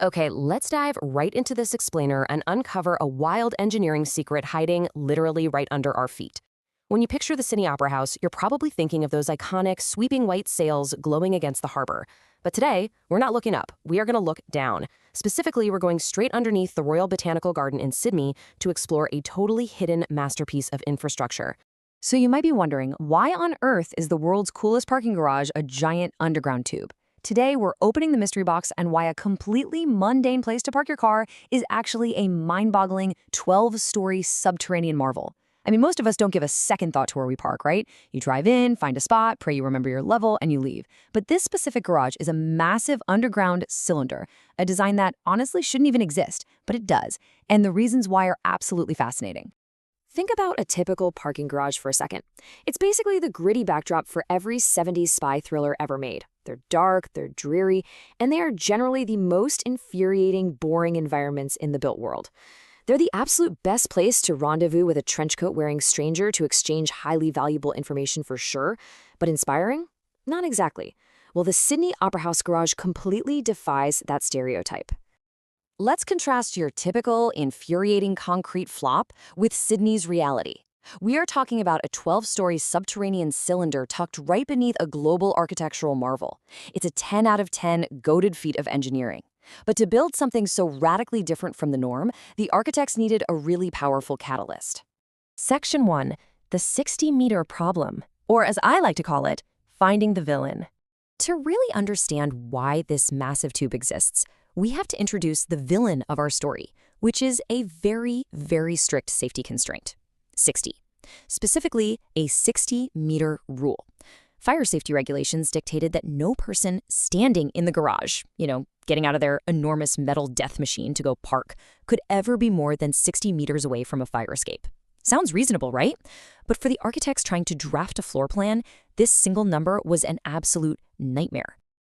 Okay, let's dive right into this explainer and uncover a wild engineering secret hiding literally right under our feet. When you picture the Sydney Opera House, you're probably thinking of those iconic, sweeping white sails glowing against the harbor. But today, we're not looking up. We are going to look down. Specifically, we're going straight underneath the Royal Botanical Garden in Sydney to explore a totally hidden masterpiece of infrastructure. So you might be wondering, why on earth is the world's coolest parking garage a giant underground tube? Today, we're opening the mystery box and why a completely mundane place to park your car is actually a mind-boggling 12-story subterranean marvel. I mean, most of us don't give a second thought to where we park, right? You drive in, find a spot, pray you remember your level, and you leave. But this specific garage is a massive underground cylinder, a design that honestly shouldn't even exist, but it does. And the reasons why are absolutely fascinating. Think about a typical parking garage for a second. It's basically the gritty backdrop for every 70s spy thriller ever made. They're dark, they're dreary, and they are generally the most infuriating, boring environments in the built world. They're the absolute best place to rendezvous with a trenchcoat-wearing stranger to exchange highly valuable information for sure, but inspiring? Not exactly. Well, the Sydney Opera House garage completely defies that stereotype. Let's contrast your typical, infuriating concrete flop with Sydney's reality. We are talking about a 12-story subterranean cylinder tucked right beneath a global architectural marvel. It's a 10 out of 10 goated feat of engineering. But to build something so radically different from the norm, the architects needed a really powerful catalyst. Section 1. The 60-meter problem, or as I like to call it, finding the villain. To really understand why this massive tube exists, we have to introduce the villain of our story, which is a very, very strict safety constraint. 60. Specifically, a 60-meter rule. Fire safety regulations dictated that no person standing in the garage, getting out of their enormous metal death machine to go park, could ever be more than 60 meters away from a fire escape. Sounds reasonable, right? But for the architects trying to draft a floor plan, this single number was an absolute nightmare.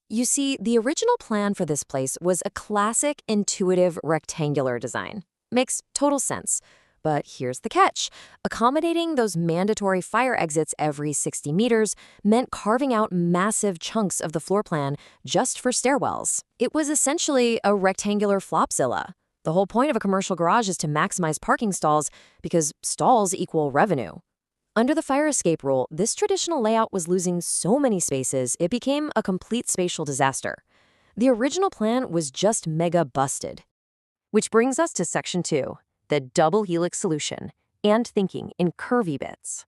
You see, the original plan for this place was a classic, intuitive, rectangular design. Makes total sense. But here's the catch. Accommodating those mandatory fire exits every 60 meters meant carving out massive chunks of the floor plan just for stairwells. It was essentially a rectangular flopzilla. The whole point of a commercial garage is to maximize parking stalls because stalls equal revenue. Under the fire escape rule, this traditional layout was losing so many spaces, it became a complete spatial disaster. The original plan was just mega busted. Which brings us to Section 2. The Double Helix Solution, and thinking in curvy bits.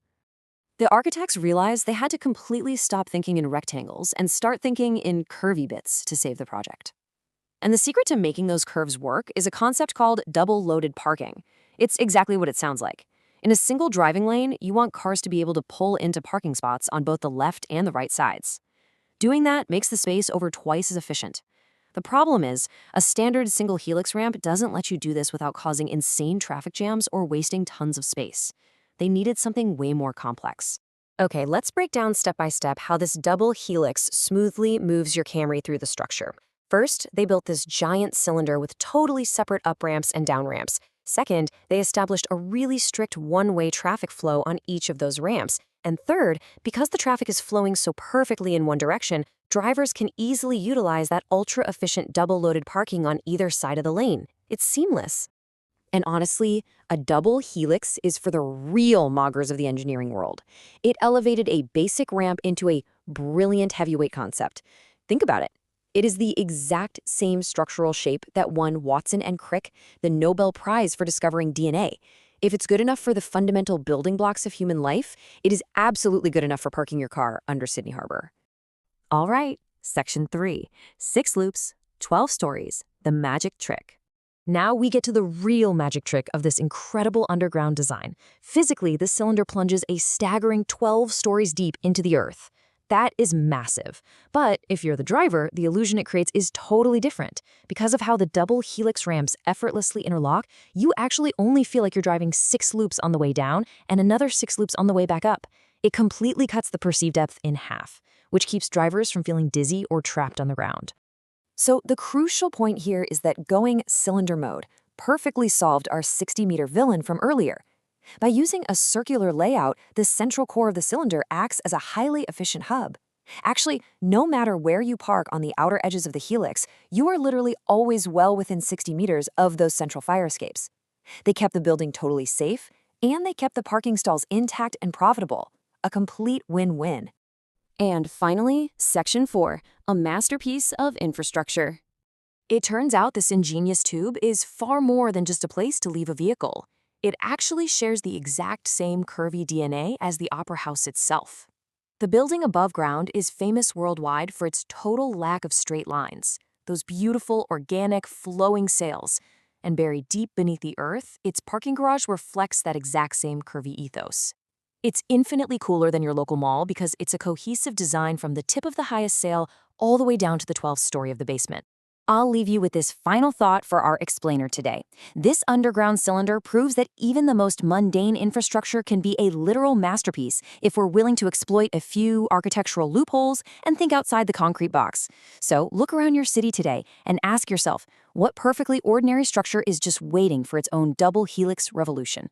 The architects realized they had to completely stop thinking in rectangles and start thinking in curvy bits to save the project. And the secret to making those curves work is a concept called double-loaded parking. It's exactly what it sounds like. In a single driving lane, you want cars to be able to pull into parking spots on both the left and the right sides. Doing that makes the space over twice as efficient. The problem is, a standard single helix ramp doesn't let you do this without causing insane traffic jams or wasting tons of space. They needed something way more complex. Okay, let's break down step by step how this double helix smoothly moves your Camry through the structure. First, they built this giant cylinder with totally separate up ramps and down ramps. Second, they established a really strict one-way traffic flow on each of those ramps. And third, because the traffic is flowing so perfectly in one direction, drivers can easily utilize that ultra-efficient double-loaded parking on either side of the lane. It's seamless. And honestly, a double helix is for the real moggers of the engineering world. It elevated a basic ramp into a brilliant heavyweight concept. Think about it. It is the exact same structural shape that won Watson and Crick the Nobel Prize for discovering DNA. If it's good enough for the fundamental building blocks of human life, it is absolutely good enough for parking your car under Sydney Harbor. All right, Section 3. 6 loops, 12 stories, the magic trick. Now we get to the real magic trick of this incredible underground design. Physically, the cylinder plunges a staggering 12 stories deep into the earth. That is massive. But if you're the driver, the illusion it creates is totally different. Because of how the double helix ramps effortlessly interlock, you actually only feel like you're driving 6 loops on the way down and another 6 loops on the way back up. It completely cuts the perceived depth in half, which keeps drivers from feeling dizzy or trapped on the ground. So the crucial point here is that going cylinder mode perfectly solved our 60-meter villain from earlier. By using a circular layout, the central core of the cylinder acts as a highly efficient hub. Actually, no matter where you park on the outer edges of the helix, you are literally always well within 60 meters of those central fire escapes. They kept the building totally safe, and they kept the parking stalls intact and profitable. A complete win-win. And finally, Section 4, a masterpiece of infrastructure. It turns out this ingenious tube is far more than just a place to leave a vehicle. It actually shares the exact same curvy DNA as the Opera House itself. The building above ground is famous worldwide for its total lack of straight lines, those beautiful, organic, flowing sails. And buried deep beneath the earth, its parking garage reflects that exact same curvy ethos. It's infinitely cooler than your local mall because it's a cohesive design from the tip of the highest sail all the way down to the 12th story of the basement. I'll leave you with this final thought for our explainer today. This underground cylinder proves that even the most mundane infrastructure can be a literal masterpiece if we're willing to exploit a few architectural loopholes and think outside the concrete box. So look around your city today and ask yourself, what perfectly ordinary structure is just waiting for its own double helix revolution?